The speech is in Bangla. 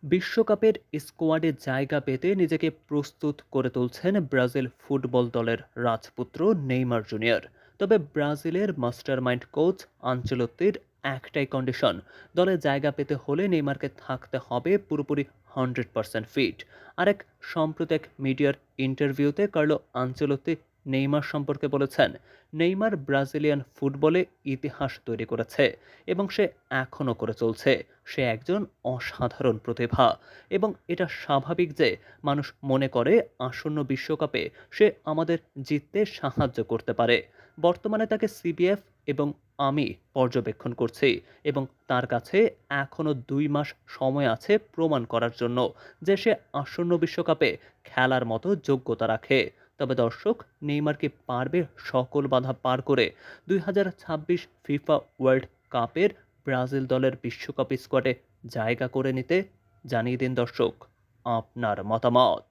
বিশ্বকাপের স্কোয়াডে জায়গা পেতে নিজেকে প্রস্তুত করে তুলছেন ব্রাজিল ফুটবল দলের রাজপুত্র নেইমার জুনিয়র। তবে ব্রাজিলের মাস্টারমাইন্ড কোচ আনচেলত্তির একটাই কন্ডিশন, দলে জায়গা পেতে হলে নেইমারকে থাকতে হবে পুরোপুরি 100% ফিট। আরেক সাম্প্রতিক মিডিয়ার ইন্টারভিউতে কার্লো আনচেলত্তি নেইমার সম্পর্কে বলেছেন, নেইমার ব্রাজিলিয়ান ফুটবলে ইতিহাস তৈরি করেছে এবং সে এখনও করে চলছে। সে একজন অসাধারণ প্রতিভা এবং এটা স্বাভাবিক যে মানুষ মনে করে আসন্ন বিশ্বকাপে সে আমাদের জিততে সাহায্য করতে পারে। বর্তমানে তাকে সিবিএফ এবং আমি পর্যবেক্ষণ করছি এবং তার কাছে এখনও 2 মাস সময় আছে প্রমাণ করার জন্য যে সে আসন্ন বিশ্বকাপে খেলার মতো যোগ্যতা রাখে। তবে দর্শক, নেইমার কি পারবে সকল বাধা পার করে 2026 ফিফা ওয়ার্ল্ড কাপের ব্রাজিল দলের বিশ্বকাপ স্কোয়াডে জায়গা করে নিতে? জানিয়ে দিন দর্শক আপনার মতামত।